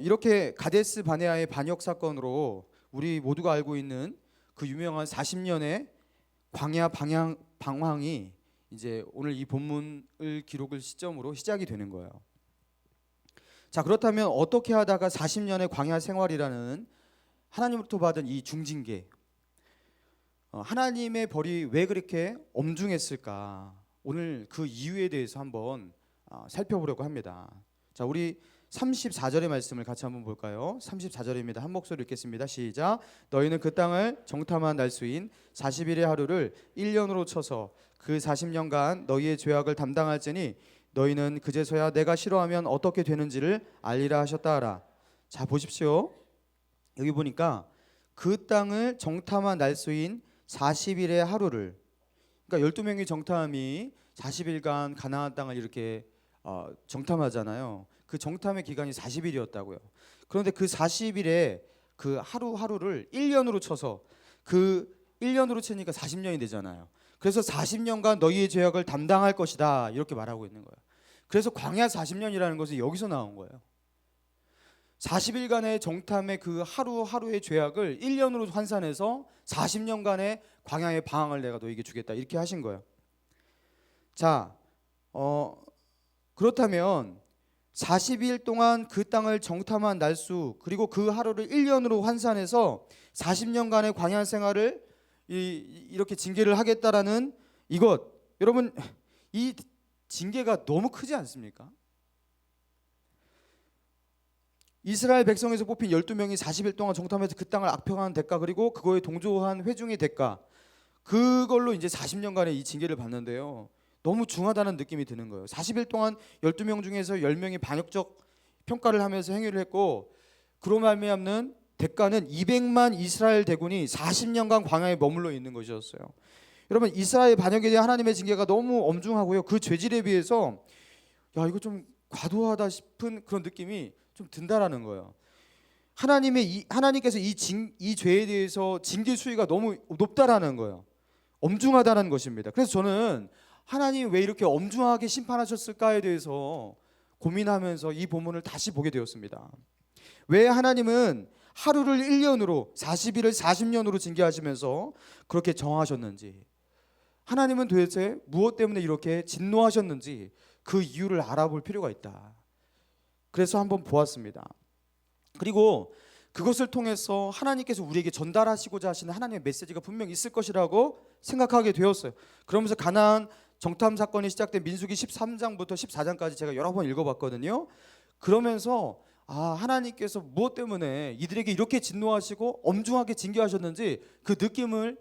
이렇게 가데스 바네아의 반역 사건으로 우리 모두가 알고 있는 그 유명한 40년의 광야 방황이 이제 오늘 이 본문을 기록을 시점으로 시작이 되는 거예요. 자, 그렇다면 어떻게 하다가 40년의 광야 생활이라는 하나님으로부터 받은 이 중징계, 하나님의 벌이 왜 그렇게 엄중했을까? 오늘 그 이유에 대해서 한번 살펴보려고 합니다. 자, 우리 34절의 말씀을 같이 한번 볼까요? 34절입니다. 한 목소리 읽겠습니다. 시작. 너희는 그 땅을 정탐한 날수인 40일의 하루를 1년으로 쳐서 그 40년간 너희의 죄악을 담당할지니 너희는 그제서야 내가 싫어하면 어떻게 되는지를 알리라 하셨다 하라. 자, 보십시오. 여기 보니까 그 땅을 정탐한 날수인 40일의 하루를, 그러니까 12명의 정탐이 40일간 가나안 땅을 이렇게 정탐하잖아요. 그 정탐의 기간이 40일이었다고요. 그런데 그 40일에 그 하루하루를 1년으로 쳐서 그 1년으로 치니까 40년이 되잖아요. 그래서 40년간 너희의 죄악을 담당할 것이다 이렇게 말하고 있는 거예요. 그래서 광야 40년이라는 것은 여기서 나온 거예요. 40일간의 정탐의 그 하루하루의 죄악을 1년으로 환산해서 40년간의 광야의 방황을 내가 너에게 주겠다 이렇게 하신 거예요. 자, 그렇다면 40일 동안 그 땅을 정탐한 날수 그리고 그 하루를 1년으로 환산해서 40년간의 광야 생활을 이렇게 징계를 하겠다라는 이것, 여러분 이 징계가 너무 크지 않습니까? 이스라엘 백성에서 뽑힌 12명이 40일 동안 정탐해서 그 땅을 악평한 대가 그리고 그거에 동조한 회중의 대가, 그걸로 이제 40년간의 이 징계를 받는데요. 너무 중하다는 느낌이 드는 거예요. 40일 동안 12명 중에서 10명이 반역적 평가를 하면서 행위를 했고 그로 말미암는 대가는 200만 이스라엘 대군이 40년간 광야에 머물러 있는 것이었어요. 여러분, 이스라엘 반역에 대한 하나님의 징계가 너무 엄중하고요. 그 죄질에 비해서 야, 이거 좀 과도하다 싶은 그런 느낌이 좀 든다라는 거예요. 하나님께서 이 죄에 대해서 징계 수위가 너무 높다라는 거예요. 엄중하다는 것입니다. 그래서 저는 하나님 왜 이렇게 엄중하게 심판하셨을까에 대해서 고민하면서 이 본문을 다시 보게 되었습니다. 왜 하나님은 하루를 1년으로 40일을 40년으로 징계하시면서 그렇게 정하셨는지, 하나님은 도대체 무엇 때문에 이렇게 진노하셨는지 그 이유를 알아볼 필요가 있다. 그래서 한번 보았습니다. 그리고 그것을 통해서 하나님께서 우리에게 전달하시고자 하시는 하나님의 메시지가 분명히 있을 것이라고 생각하게 되었어요. 그러면서 가나안 정탐 사건이 시작된 민수기 13장부터 14장까지 제가 여러 번 읽어봤거든요. 그러면서 하나님께서 무엇 때문에 이들에게 이렇게 진노하시고 엄중하게 징계하셨는지 그 느낌을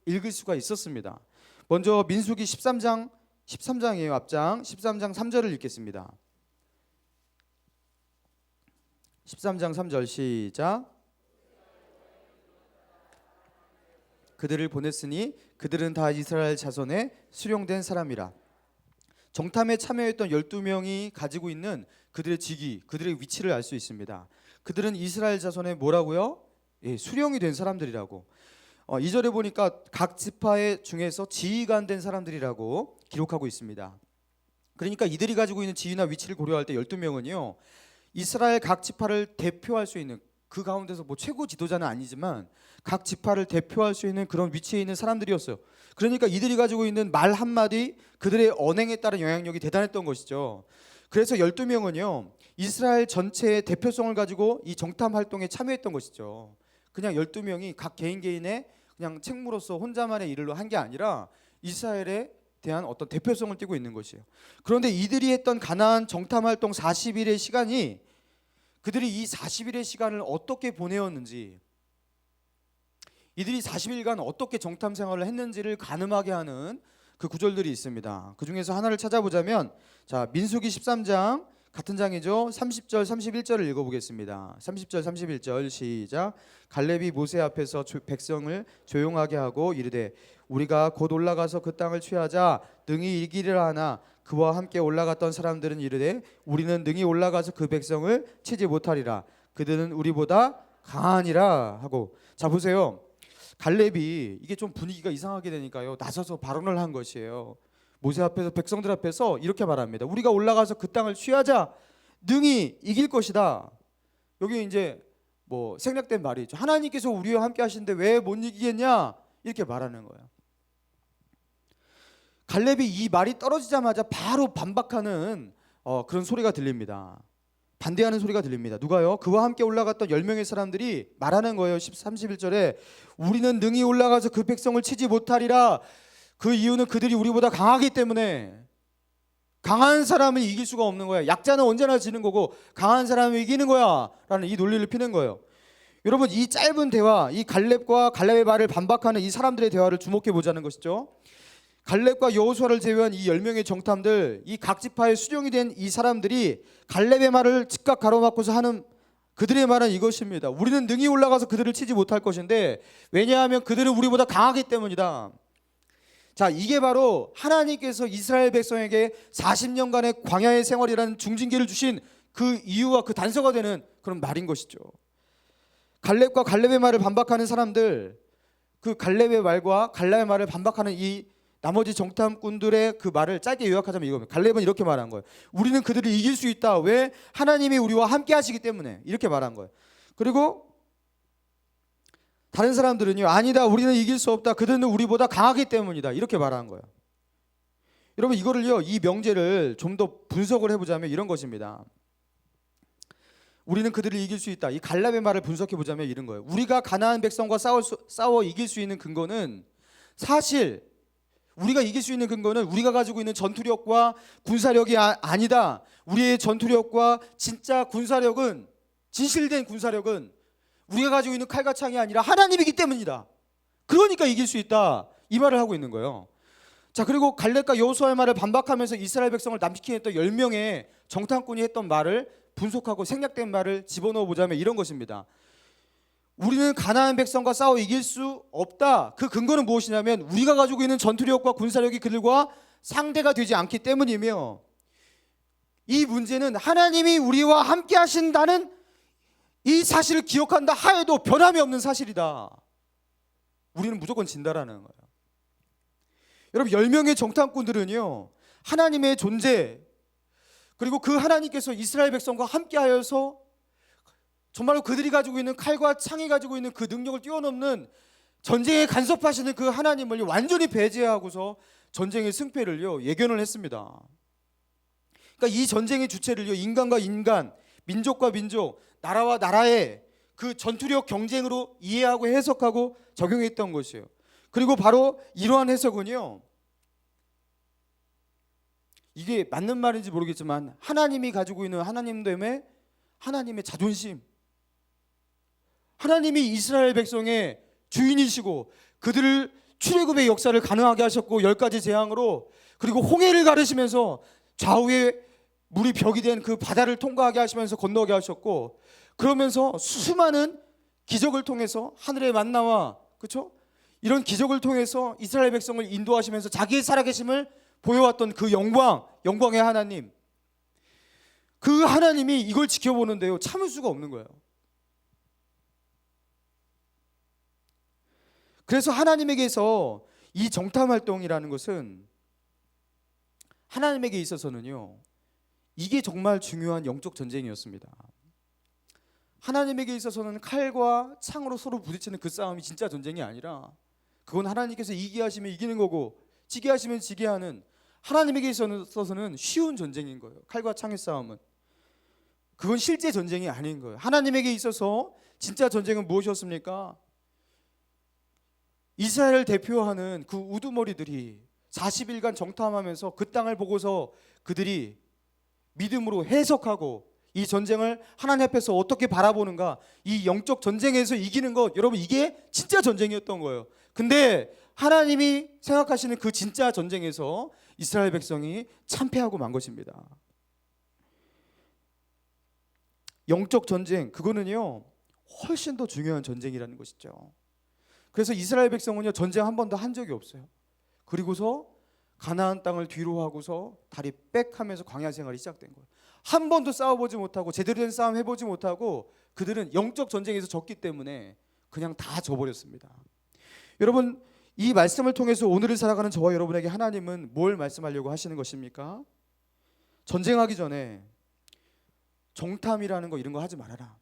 읽을 수가 있었습니다. 먼저 민수기 13장이에요. 앞장 13장 3절을 읽겠습니다. 13장 3절 시작. 그들을 보냈으니 그들은 다 이스라엘 자손의 수령된 사람이라. 정탐에 참여했던 12명이 가지고 있는 그들의 직위, 그들의 위치를 알 수 있습니다. 그들은 이스라엘 자손의 뭐라고요? 수령이 된 사람들이라고. 2절에 보니까 각 지파 중에서 지휘관 된 사람들이라고 기록하고 있습니다. 그러니까 이들이 가지고 있는 지위나 위치를 고려할 때 12명은요 이스라엘 각 지파를 대표할 수 있는, 그 가운데서 뭐 최고 지도자는 아니지만 각 지파를 대표할 수 있는 그런 위치에 있는 사람들이었어요. 그러니까 이들이 가지고 있는 말 한마디, 그들의 언행에 따른 영향력이 대단했던 것이죠. 그래서 12명은요 이스라엘 전체의 대표성을 가지고 이 정탐 활동에 참여했던 것이죠. 그냥 12명이 각 개인의 그냥 책무로서 혼자만의 일을 한 게 아니라 이스라엘에 대한 어떤 대표성을 띠고 있는 것이에요. 그런데 이들이 했던 가나안 정탐 활동 40일의 시간이, 그들이 이 40일의 시간을 어떻게 보내었는지, 이들이 40일간 어떻게 정탐 생활을 했는지를 가늠하게 하는 그 구절들이 있습니다. 그 중에서 하나를 찾아보자면, 자, 민수기 13장 같은 장이죠. 30절 31절을 읽어보겠습니다. 30절 31절 시작. 갈렙이 모세 앞에서 백성을 조용하게 하고 이르되 우리가 곧 올라가서 그 땅을 취하자 능히 이기리라 하나 그와 함께 올라갔던 사람들은 이르되 우리는 능히 올라가서 그 백성을 치지 못하리라. 그들은 우리보다 강하니라 하고. 자, 보세요. 갈렙이 이게 좀 분위기가 이상하게 되니까요 나서서 발언을 한 것이에요. 모세 앞에서 백성들 앞에서 이렇게 말합니다. 우리가 올라가서 그 땅을 취하자 능히 이길 것이다. 여기 이제 뭐 생략된 말이 있죠. 하나님께서 우리와 함께 하시는데 왜 못 이기겠냐 이렇게 말하는 거예요. 갈렙이 이 말이 떨어지자마자 바로 반박하는 그런 소리가 들립니다. 반대하는 소리가 들립니다. 누가요? 그와 함께 올라갔던 10명의 사람들이 말하는 거예요. 31절에 우리는 능히 올라가서 그 백성을 치지 못하리라. 그 이유는 그들이 우리보다 강하기 때문에. 강한 사람을 이길 수가 없는 거야. 약자는 언제나 지는 거고 강한 사람을 이기는 거야 라는 이 논리를 피는 거예요. 여러분, 이 짧은 대화, 이 갈렙과 갈렙의 말을 반박하는 이 사람들의 대화를 주목해 보자는 것이죠. 갈렙과 여호수아를 제외한 이 10명의 정탐들, 이 각 지파의 수령이 된 이 사람들이 갈렙의 말을 즉각 가로막고서 하는 그들의 말은 이것입니다. 우리는 능히 올라가서 그들을 치지 못할 것인데 왜냐하면 그들은 우리보다 강하기 때문이다. 자, 이게 바로 하나님께서 이스라엘 백성에게 40년간의 광야의 생활이라는 중징계를 주신 그 이유와 그 단서가 되는 그런 말인 것이죠. 갈렙과 갈렙의 말을 반박하는 사람들, 그 갈렙의 말과 갈렙의 말을 반박하는 이 나머지 정탐꾼들의 그 말을 짧게 요약하자면 이겁니다. 갈렙은 이렇게 말한 거예요. 우리는 그들을 이길 수 있다. 왜? 하나님이 우리와 함께 하시기 때문에. 이렇게 말한 거예요. 그리고 다른 사람들은요, 아니다, 우리는 이길 수 없다, 그들은 우리보다 강하기 때문이다, 이렇게 말하는 거예요. 여러분, 이거를요, 이 명제를 좀 더 분석을 해보자면 이런 것입니다. 우리는 그들을 이길 수 있다, 이 갈렙의 말을 분석해 보자면 이런 거예요. 우리가 가나안 백성과 싸워 이길 수 있는 근거는, 사실 우리가 이길 수 있는 근거는 우리가 가지고 있는 전투력과 군사력이 아니다. 우리의 전투력과 진짜 군사력은, 진실된 군사력은 우리가 가지고 있는 칼과 창이 아니라 하나님이기 때문이다. 그러니까 이길 수 있다, 이 말을 하고 있는 거예요. 자, 그리고 갈렙과 여호수아의 말을 반박하면서 이스라엘 백성을 남기게 했던 10명의 정탐꾼이 했던 말을 분석하고 생략된 말을 집어넣어 보자면 이런 것입니다. 우리는 가나안 백성과 싸워 이길 수 없다. 그 근거는 무엇이냐면 우리가 가지고 있는 전투력과 군사력이 그들과 상대가 되지 않기 때문이며, 이 문제는 하나님이 우리와 함께 하신다는 이 사실을 기억한다 하여도 변함이 없는 사실이다. 우리는 무조건 진다라는 거예요. 여러분, 10명의 정탐꾼들은요, 하나님의 존재, 그리고 그 하나님께서 이스라엘 백성과 함께하여서 정말로 그들이 가지고 있는 칼과 창이 가지고 있는 그 능력을 뛰어넘는 전쟁에 간섭하시는 그 하나님을 완전히 배제하고서 전쟁의 승패를요 예견을 했습니다. 그러니까 이 전쟁의 주체를요 인간과 인간, 민족과 민족, 나라와 나라의 그 전투력 경쟁으로 이해하고 해석하고 적용했던 것이에요. 그리고 바로 이러한 해석은요, 이게 맞는 말인지 모르겠지만 하나님이 가지고 있는 하나님됨의 하나님의 자존심, 하나님이 이스라엘 백성의 주인이시고 그들을 출애굽의 역사를 가능하게 하셨고 10가지 재앙으로, 그리고 홍해를 가르시면서 좌우에 물이 벽이 된 그 바다를 통과하게 하시면서 건너게 하셨고, 그러면서 수많은 기적을 통해서 하늘의 만나와, 그렇죠? 이런 기적을 통해서 이스라엘 백성을 인도하시면서 자기의 살아계심을 보여왔던 그 영광의 하나님, 그 하나님이 이걸 지켜보는데요 참을 수가 없는 거예요. 그래서 하나님에게서 이 정탐 활동이라는 것은 하나님에게 있어서는요, 이게 정말 중요한 영적 전쟁이었습니다. 하나님에게 있어서는 칼과 창으로 서로 부딪히는 그 싸움이 진짜 전쟁이 아니라, 그건 하나님께서 이기게 하시면 이기는 거고 지게 하시면 지게 하는, 하나님에게 있어서는 쉬운 전쟁인 거예요. 칼과 창의 싸움은 그건 실제 전쟁이 아닌 거예요. 하나님에게 있어서 진짜 전쟁은 무엇이었습니까? 이스라엘을 대표하는 그 우두머리들이 40일간 정탐하면서 그 땅을 보고서 그들이 믿음으로 해석하고 이 전쟁을 하나님 앞에서 어떻게 바라보는가, 이 영적 전쟁에서 이기는 것, 여러분 이게 진짜 전쟁이었던 거예요. 근데 하나님이 생각하시는 그 진짜 전쟁에서 이스라엘 백성이 참패하고 만 것입니다. 영적 전쟁, 그거는요 훨씬 더 중요한 전쟁이라는 것이죠. 그래서 이스라엘 백성은요 전쟁 한 번도 한 적이 없어요. 그리고서 가나안 땅을 뒤로 하고서 다리 빽 하면서 광야 생활이 시작된 거예요. 한 번도 싸워보지 못하고 제대로 된 싸움 해보지 못하고 그들은 영적 전쟁에서 졌기 때문에 그냥 다 져버렸습니다. 여러분, 이 말씀을 통해서 오늘을 살아가는 저와 여러분에게 하나님은 뭘 말씀하려고 하시는 것입니까? 전쟁하기 전에 정탐이라는 거, 이런 거 하지 말아라.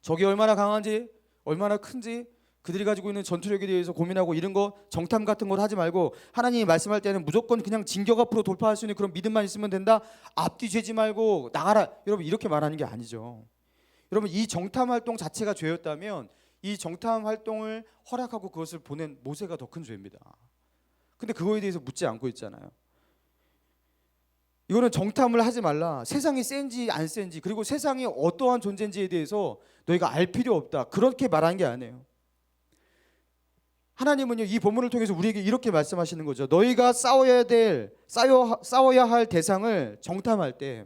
적이 얼마나 강한지, 얼마나 큰지, 그들이 가지고 있는 전투력에 대해서 고민하고 이런 거 정탐 같은 걸 하지 말고, 하나님이 말씀할 때는 무조건 그냥 진격 앞으로 돌파할 수 있는 그런 믿음만 있으면 된다, 앞뒤 재지 말고 나가라, 여러분 이렇게 말하는 게 아니죠. 여러분, 이 정탐 활동 자체가 죄였다면 이 정탐 활동을 허락하고 그것을 보낸 모세가 더 큰 죄입니다. 근데 그거에 대해서 묻지 않고 있잖아요. 이거는 정탐을 하지 말라, 세상이 센지 안 센지, 그리고 세상이 어떠한 존재인지에 대해서 너희가 알 필요 없다, 그렇게 말한 게 아니에요. 하나님은요, 이 본문을 통해서 우리에게 이렇게 말씀하시는 거죠. 너희가 싸워야 할 대상을 정탐할 때,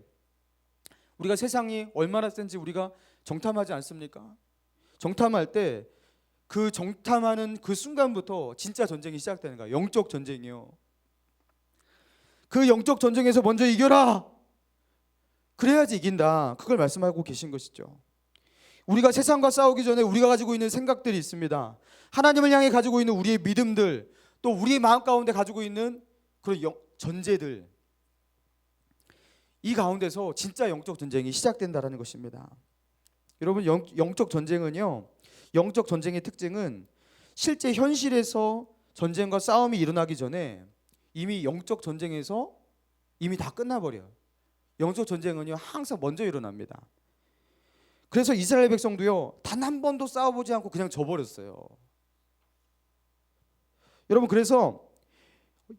우리가 세상이 얼마나 센지 우리가 정탐하지 않습니까? 정탐할 때 그 정탐하는 그 순간부터 진짜 전쟁이 시작되는 거야. 영적 전쟁이요. 그 영적 전쟁에서 먼저 이겨라, 그래야지 이긴다, 그걸 말씀하고 계신 것이죠. 우리가 세상과 싸우기 전에 우리가 가지고 있는 생각들이 있습니다. 하나님을 향해 가지고 있는 우리의 믿음들, 또 우리의 마음 가운데 가지고 있는 그런 전제들, 이 가운데서 진짜 영적 전쟁이 시작된다라는 것입니다. 여러분, 영적 전쟁은요, 영적 전쟁의 특징은 실제 현실에서 전쟁과 싸움이 일어나기 전에 이미 영적 전쟁에서 이미 다 끝나버려요. 영적 전쟁은요, 항상 먼저 일어납니다. 그래서 이스라엘 백성도요, 단 한 번도 싸워보지 않고 그냥 져버렸어요. 여러분, 그래서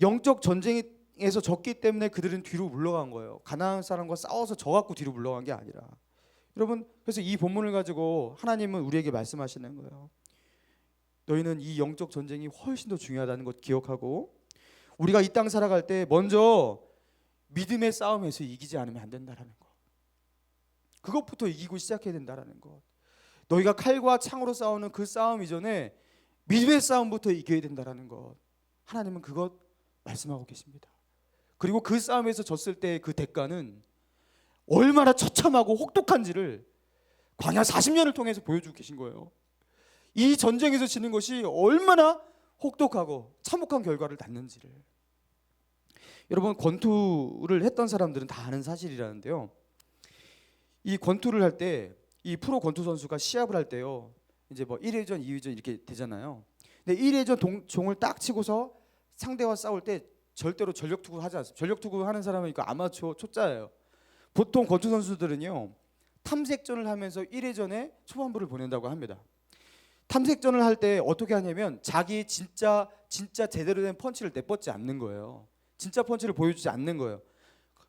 영적 전쟁에서 졌기 때문에 그들은 뒤로 물러간 거예요. 가나안 사람과 싸워서 져갖고 뒤로 물러간 게 아니라. 여러분, 그래서 이 본문을 가지고 하나님은 우리에게 말씀하시는 거예요. 너희는 이 영적 전쟁이 훨씬 더 중요하다는 것 기억하고, 우리가 이 땅 살아갈 때 먼저 믿음의 싸움에서 이기지 않으면 안 된다라는 것, 그것부터 이기고 시작해야 된다라는 것. 너희가 칼과 창으로 싸우는 그 싸움 이전에 믿음의 싸움부터 이겨야 된다라는 것, 하나님은 그것 말씀하고 계십니다. 그리고 그 싸움에서 졌을 때 그 대가는 얼마나 처참하고 혹독한지를 광야 40년을 통해서 보여주고 계신 거예요. 이 전쟁에서 지는 것이 얼마나 혹독하고 참혹한 결과를 낳는지를. 여러분, 권투를 했던 사람들은 다 아는 사실이라는데요, 이 권투를 할 때, 이 프로 권투 선수가 시합을 할 때요, 이제 뭐 1회전, 2회전 이렇게 되잖아요. 근데 1회전 종을 딱 치고서 상대와 싸울 때 절대로 전력 투구 하지 않습니다. 전력 투구 하는 사람은 이거 아마추어 초짜예요. 보통 권투 선수들은요, 탐색전을 하면서 1회전에 초반부를 보낸다고 합니다. 탐색전을 할 때 어떻게 하냐면 자기 진짜 제대로 된 펀치를 내뻗지 않는 거예요. 진짜 펀치를 보여주지 않는 거예요.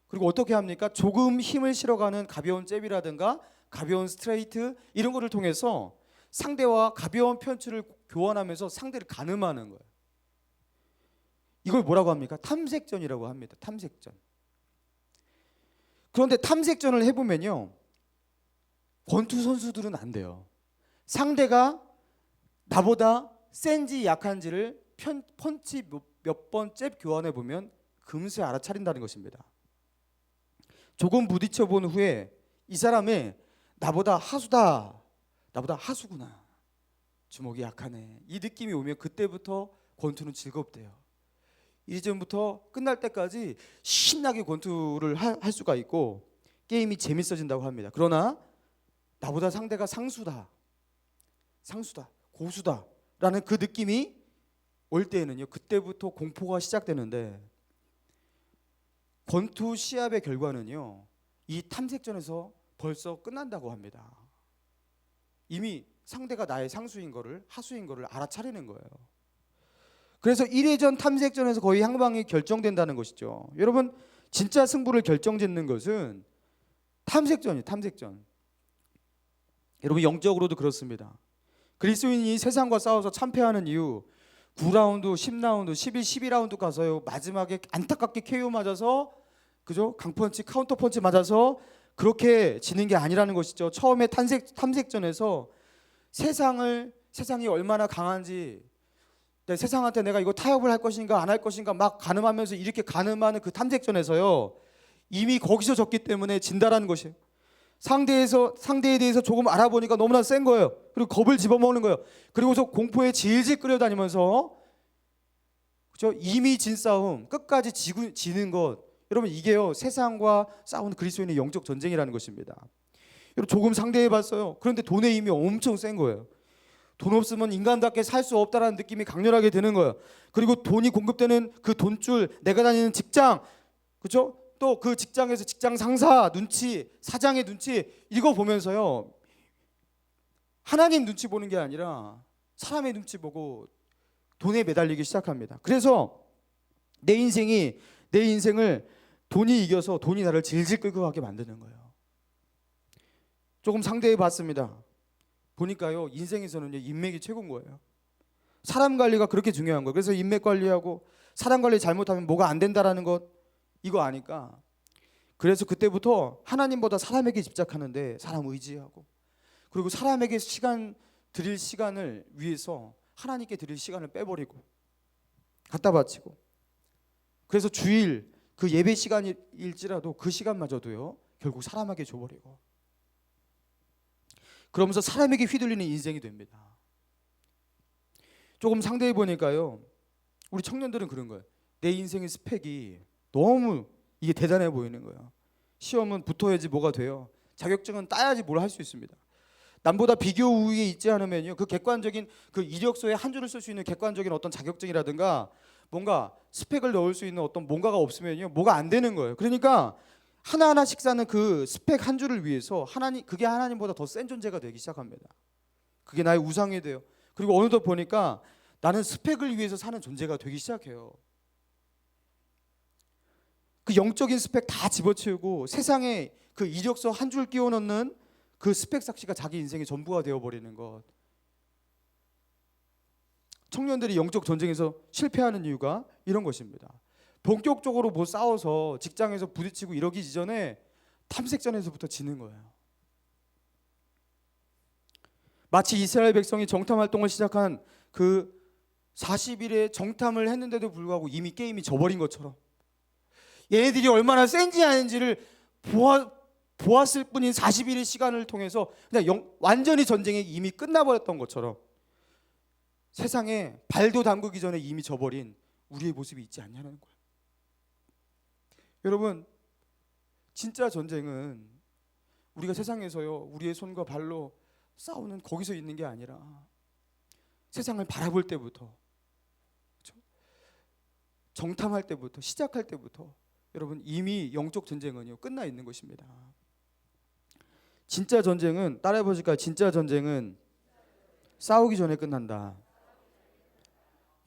그리고 어떻게 합니까? 조금 힘을 실어가는 가벼운 잽이라든가 가벼운 스트레이트, 이런 거를 통해서 상대와 가벼운 펀치를 교환하면서 상대를 가늠하는 거예요. 이걸 뭐라고 합니까? 탐색전이라고 합니다. 탐색전. 그런데 탐색전을 해보면요, 권투 선수들은 안 돼요. 상대가 나보다 센지 약한지를 펀치 몇 번 잽 교환해 보면 금세 알아차린다는 것입니다. 조금 부딪혀 본 후에 이 사람이 나보다 하수다, 나보다 하수구나, 주먹이 약하네, 이 느낌이 오면 그때부터 권투는 즐겁대요. 이전부터 끝날 때까지 신나게 권투를 할 수가 있고 게임이 재밌어진다고 합니다. 그러나 나보다 상대가 상수다, 고수다 라는 그 느낌이 올 때에는요, 그때부터 공포가 시작되는데, 권투 시합의 결과는요, 이 탐색전에서 벌써 끝난다고 합니다. 이미 상대가 나의 상수인 거를, 하수인 거를 알아차리는 거예요. 그래서 1회전 탐색전에서 거의 한 방이 결정된다는 것이죠. 여러분, 진짜 승부를 결정짓는 것은 탐색전이에요. 탐색전. 여러분, 영적으로도 그렇습니다. 그리스도인이 세상과 싸워서 참패하는 이유, 9라운드, 10라운드, 11, 12라운드 가서요, 마지막에 안타깝게 KO 맞아서, 그죠? 강펀치, 카운터펀치 맞아서 그렇게 지는 게 아니라는 것이죠. 처음에 탐색전에서 세상이 얼마나 강한지, 세상한테 내가 이거 타협을 할 것인가 안 할 것인가 막 가늠하면서 이렇게 가늠하는 그 탐색전에서요, 이미 거기서 졌기 때문에 진다라는 것이에요. 상대에 대해서 조금 알아보니까 너무나 센 거예요. 그리고 겁을 집어먹는 거예요. 그리고서 공포에 질질 끌려다니면서, 그렇죠? 이미 진 싸움 끝까지 지는 것, 여러분, 이게요, 세상과 싸우는 그리스도인의 영적 전쟁이라는 것입니다. 여러분 조금 상대해봤어요. 그런데 돈의 힘이 엄청 센 거예요. 돈 없으면 인간답게 살 수 없다라는 느낌이 강렬하게 드는 거예요. 그리고 돈이 공급되는 그 돈줄, 내가 다니는 직장, 그렇죠? 또 그 직장에서 직장 상사 눈치, 사장의 눈치 이거 보면서요. 하나님 눈치 보는 게 아니라 사람의 눈치 보고 돈에 매달리기 시작합니다. 그래서 내 인생을 돈이 이겨서 돈이 나를 질질 끌고 가게 만드는 거예요. 조금 상대해 봤습니다. 보니까요, 인생에서는 인맥이 최고인 거예요. 사람 관리가 그렇게 중요한 거예요. 그래서 인맥 관리하고 사람 관리 잘못하면 뭐가 안 된다라는 것 이거 아니까. 그래서 그때부터 하나님보다 사람에게 집착하는데 사람 의지하고, 그리고 사람에게 드릴 시간을 위해서 하나님께 드릴 시간을 빼버리고 갖다 바치고, 그래서 주일 그 예배 시간일지라도 그 시간마저도요 결국 사람에게 줘버리고, 그러면서 사람에게 휘둘리는 인생이 됩니다. 조금 상대해 보니까요, 우리 청년들은 그런 거예요. 내 인생의 스펙이 너무 이게 대단해 보이는 거예요. 시험은 붙어야지 뭐가 돼요. 자격증은 따야지 뭘 할 수 있습니다. 남보다 비교 우위에 있지 않으면요, 그 객관적인 그 이력서에 한 줄을 쓸 수 있는 객관적인 어떤 자격증이라든가 뭔가 스펙을 넣을 수 있는 어떤 뭔가가 없으면요 뭐가 안 되는 거예요. 그러니까 하나하나씩 사는 그 스펙 한 줄을 위해서 그게 하나님보다 더 센 존재가 되기 시작합니다. 그게 나의 우상이 돼요. 그리고 어느덧 보니까 나는 스펙을 위해서 사는 존재가 되기 시작해요. 그 영적인 스펙 다 집어치우고 세상에 그 이력서 한 줄 끼워 넣는 그 스펙 삭시가 자기 인생의 전부가 되어버리는 것. 청년들이 영적 전쟁에서 실패하는 이유가 이런 것입니다. 본격적으로 뭐 싸워서 직장에서 부딪히고 이러기 이전에 탐색전에서부터 지는 거예요. 마치 이스라엘 백성이 정탐 활동을 시작한 그 40일의 정탐을 했는데도 불구하고 이미 게임이 져버린 것처럼, 얘네들이 얼마나 센지 아닌지를 보았을 뿐인 40일의 시간을 통해서 그냥 완전히 전쟁이 이미 끝나버렸던 것처럼 세상에 발도 담그기 전에 이미 져버린 우리의 모습이 있지 않냐는 거예요. 여러분, 진짜 전쟁은 우리가 세상에서요 우리의 손과 발로 싸우는 거기서 있는 게 아니라 세상을 바라볼 때부터, 그렇죠? 정탐할 때부터, 시작할 때부터 여러분 이미 영적 전쟁은요 끝나 있는 것입니다. 진짜 전쟁은, 따라해 보실까요? 진짜 전쟁은 싸우기 전에 끝난다.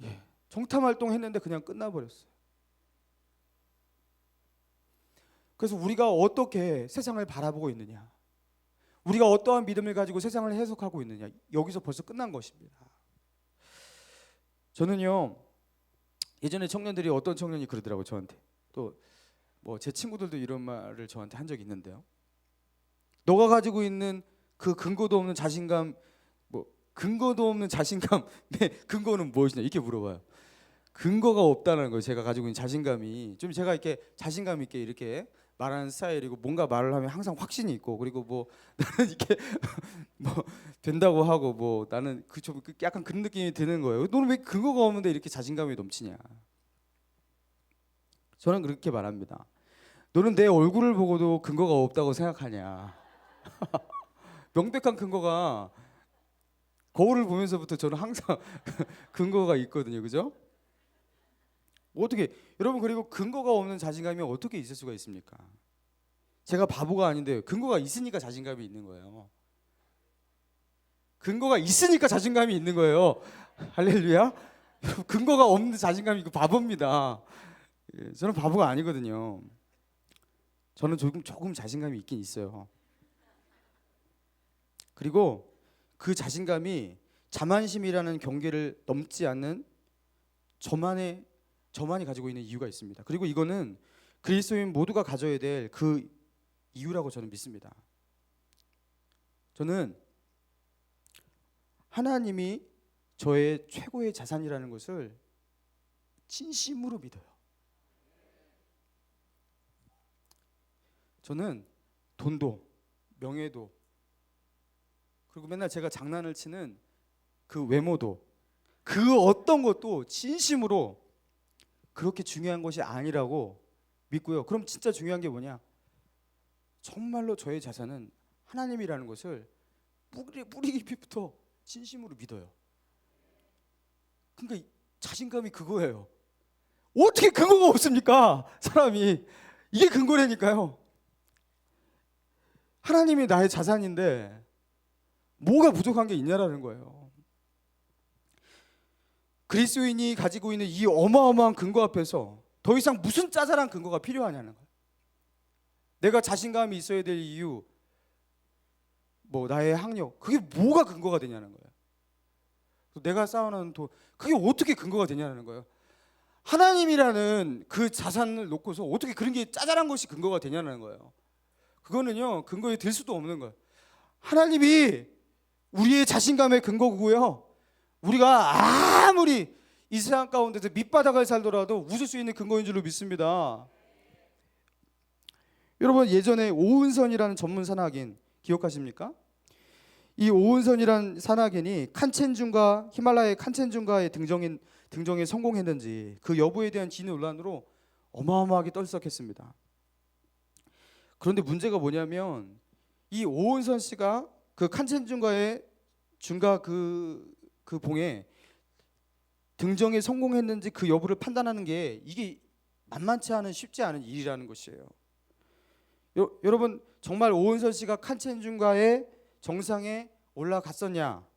예, 정탐 활동 했는데 그냥 끝나버렸어요. 그래서 우리가 어떻게 세상을 바라보고 있느냐, 우리가 어떠한 믿음을 가지고 세상을 해석하고 있느냐, 여기서 벌써 끝난 것입니다. 저는요 예전에 청년들이, 어떤 청년이 그러더라고요 저한테. 또 뭐 제 친구들도 이런 말을 저한테 한 적이 있는데요. 너가 가지고 있는 그 근거도 없는 자신감, 네, 근거는 무엇이냐 이렇게 물어봐요. 근거가 없다는 거예요. 제가 가지고 있는 자신감이 좀, 제가 이렇게 자신감 있게 이렇게 말하는 스타일이고, 뭔가 말을 하면 항상 확신이 있고, 그리고 뭐 나는 이렇게 뭐 된다고 하고, 뭐 나는 좀 약간 그런 느낌이 드는 거예요. 너는 왜 근거가 없는데 이렇게 자신감이 넘치냐. 저는 그렇게 말합니다. 너는 내 얼굴을 보고도 근거가 없다고 생각하냐. 명백한 근거가, 거울을 보면서부터 저는 항상 근거가 있거든요. 그죠? 어떻게, 여러분, 그리고 근거가 없는 자신감이 어떻게 있을 수가 있습니까? 제가 바보가 아닌데 근거가 있으니까 자신감이 있는 거예요. 근거가 있으니까 자신감이 있는 거예요. 할렐루야. 여러분, 근거가 없는 자신감이 이거 바보입니다. 저는 바보가 아니거든요. 저는 조금 자신감이 있긴 있어요. 그리고 그 자신감이 자만심이라는 경계를 넘지 않는 저만이 가지고 있는 이유가 있습니다. 그리고 이거는 그리스도인 모두가 가져야 될 그 이유라고 저는 믿습니다. 저는 하나님이 저의 최고의 자산이라는 것을 진심으로 믿어요. 저는 돈도, 명예도, 그리고 맨날 제가 장난을 치는 그 외모도, 그 어떤 것도 진심으로 그렇게 중요한 것이 아니라고 믿고요. 그럼 진짜 중요한 게 뭐냐? 정말로 저의 자산은 하나님이라는 것을 뿌리 깊이부터 진심으로 믿어요. 그러니까 자신감이 그거예요. 어떻게 근거가 없습니까? 사람이 이게 근거라니까요. 하나님이 나의 자산인데 뭐가 부족한 게 있냐라는 거예요. 그리스도인이 가지고 있는 이 어마어마한 근거 앞에서 더 이상 무슨 짜잘한 근거가 필요하냐는 거예요. 내가 자신감이 있어야 될 이유, 나의 학력, 그게 뭐가 근거가 되냐는 거예요. 내가 쌓아놓은 돈, 그게 어떻게 근거가 되냐는 거예요. 하나님이라는 그 자산을 놓고서 어떻게 그런 게 짜잘한 것이 근거가 되냐는 거예요. 그거는요, 근거에 들 수도 없는 거예요. 하나님이 우리의 자신감의 근거고요. 우리가 아무리 이 세상 가운데서 밑바닥을 살더라도 웃을 수 있는 근거인 줄로 믿습니다. 여러분, 예전에 오은선이라는 전문 산악인 기억하십니까? 이 오은선이라는 산악인이 칸첸중과 히말라야 칸첸중과의 등정에 성공했는지 그 여부에 대한 진위 논란으로 어마어마하게 떨썩했습니다. 그런데 문제가 뭐냐면 이 오은선 씨가 그 칸첸중과의 중과 그 봉에 등정에 성공했는지 그 여부를 판단하는 게 이게 만만치 않은 쉽지 않은 일이라는 것이에요. 여러분, 정말 오은선 씨가 칸첸중과의 정상에 올라갔었냐?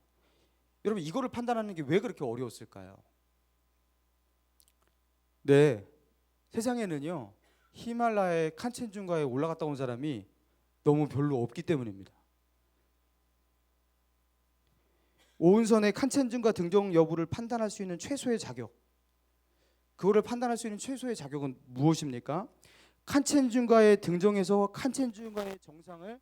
여러분, 이거를 판단하는 게 왜 그렇게 어려웠을까요? 네, 세상에는요 히말라야의 칸첸중과에 올라갔다 온 사람이 너무 별로 없기 때문입니다. 오은선의 칸첸중과 등정 여부를 판단할 수 있는 최소의 자격, 그거를 판단할 수 있는 최소의 자격은 무엇입니까? 칸첸중과의 등정에서 칸첸중과의 정상을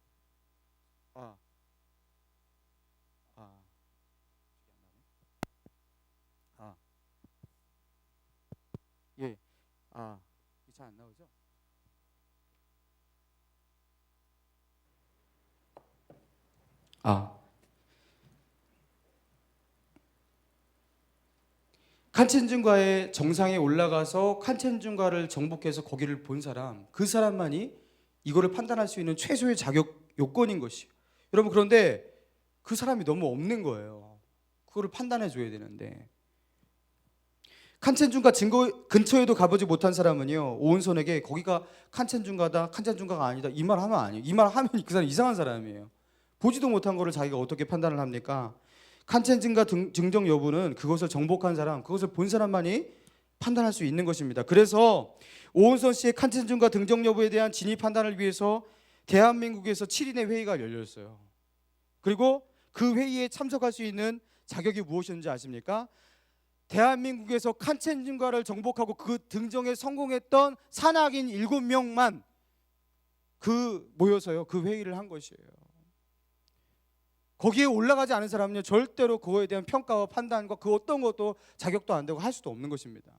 잘 안 나오죠? 칸첸중과의 정상에 올라가서 칸첸중과를 정복해서 거기를 본 사람, 그 사람만이 이거를 판단할 수 있는 최소의 자격 요건인 것이에요. 여러분, 그런데 그 사람이 너무 없는 거예요. 그거를 판단해 줘야 되는데 칸첸중과 근처에도 가보지 못한 사람은요 오은선에게 거기가 칸첸중과다, 칸첸중과가 아니다 이 말 하면 아니에요. 이 말 하면 그 사람 이상한 사람이에요. 보지도 못한 거를 자기가 어떻게 판단을 합니까? 칸첸중과 증정 여부는 그것을 정복한 사람, 그것을 본 사람만이 판단할 수 있는 것입니다. 그래서 오은선 씨의 칸첸중과 등정 여부에 대한 진위 판단을 위해서 대한민국에서 7인의 회의가 열렸어요. 그리고 그 회의에 참석할 수 있는 자격이 무엇이었는지 아십니까? 대한민국에서 칸첸중과를 정복하고 그 등정에 성공했던 산악인 7명만 모여서요 그 회의를 한 것이에요. 거기에 올라가지 않은 사람은요 절대로 그거에 대한 평가와 판단과 그 어떤 것도 자격도 안 되고 할 수도 없는 것입니다.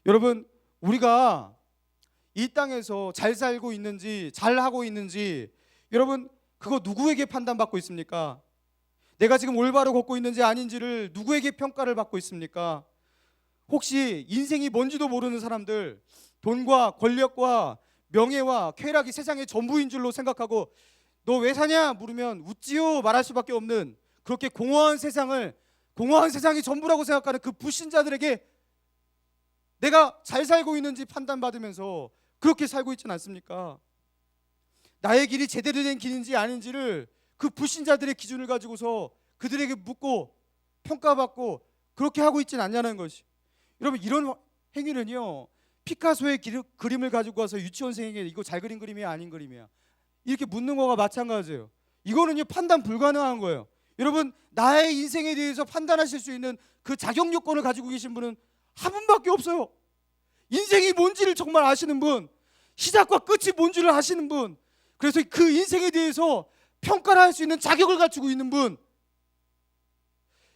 여러분, 우리가 이 땅에서 잘 살고 있는지 잘 하고 있는지 여러분 그거 누구에게 판단받고 있습니까? 내가 지금 올바로 걷고 있는지 아닌지를 누구에게 평가를 받고 있습니까? 혹시 인생이 뭔지도 모르는 사람들, 돈과 권력과 명예와 쾌락이 세상의 전부인 줄로 생각하고 너 왜 사냐 물으면 웃지요 말할 수밖에 없는 그렇게 공허한 세상이 전부라고 생각하는 그 불신자들에게 내가 잘 살고 있는지 판단받으면서 그렇게 살고 있지는 않습니까? 나의 길이 제대로 된 길인지 아닌지를 그 불신자들의 기준을 가지고서 그들에게 묻고 평가받고 그렇게 하고 있지는 않냐는 것이. 여러분, 이런 행위는요 피카소의 그림을 가지고 와서 유치원생에게 이거 잘 그린 그림이야 아닌 그림이야 이렇게 묻는 거가 마찬가지예요. 이거는요 판단 불가능한 거예요. 여러분, 나의 인생에 대해서 판단하실 수 있는 그 자격 요건을 가지고 계신 분은 한 분밖에 없어요. 인생이 뭔지를 정말 아시는 분, 시작과 끝이 뭔지를 아시는 분, 그래서 그 인생에 대해서 평가를 할 수 있는 자격을 갖추고 있는 분,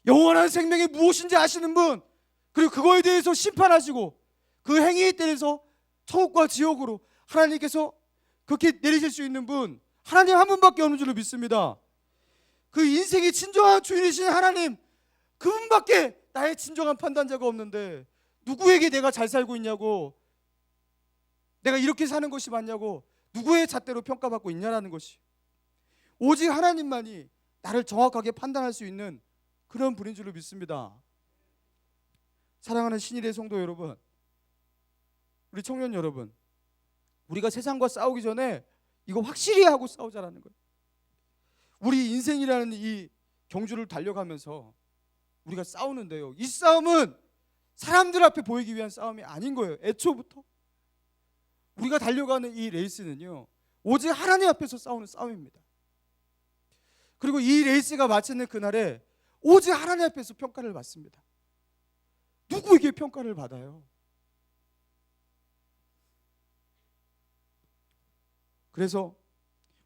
영원한 생명이 무엇인지 아시는 분, 그리고 그거에 대해서 심판하시고 그 행위에 대해서 천국과 지옥으로 하나님께서 그렇게 내리실 수 있는 분, 하나님 한 분밖에 없는 줄로 믿습니다. 그 인생의 진정한 주인이신 하나님, 그분밖에 나의 진정한 판단자가 없는데 누구에게 내가 잘 살고 있냐고, 내가 이렇게 사는 것이 맞냐고, 누구의 잣대로 평가받고 있냐라는 것이. 오직 하나님만이 나를 정확하게 판단할 수 있는 그런 분인 줄로 믿습니다. 사랑하는 신일의 성도 여러분, 우리 청년 여러분, 우리가 세상과 싸우기 전에 이거 확실히 하고 싸우자라는 거예요. 우리 인생이라는 이 경주를 달려가면서 우리가 싸우는데요, 이 싸움은 사람들 앞에 보이기 위한 싸움이 아닌 거예요. 애초부터 우리가 달려가는 이 레이스는요, 오직 하나님 앞에서 싸우는 싸움입니다. 그리고 이 레이스가 마치는 그날에 오직 하나님 앞에서 평가를 받습니다. 누구에게 평가를 받아요? 그래서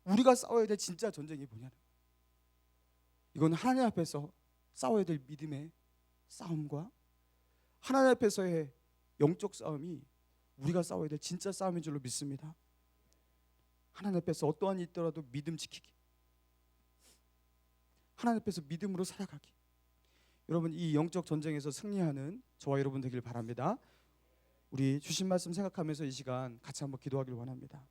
우리가 싸워야 될 진짜 전쟁이 뭐냐는, 이건 하나님 앞에서 싸워야 될 믿음의 싸움과 하나님 앞에서의 영적 싸움이 우리가 싸워야 될 진짜 싸움인 줄로 믿습니다. 하나님 앞에서 어떠한 일이 있더라도 믿음 지키기, 하나님 앞에서 믿음으로 살아가기. 여러분, 이 영적 전쟁에서 승리하는 저와 여러분 되길 바랍니다. 우리 주신 말씀 생각하면서 이 시간 같이 한번 기도하길 원합니다.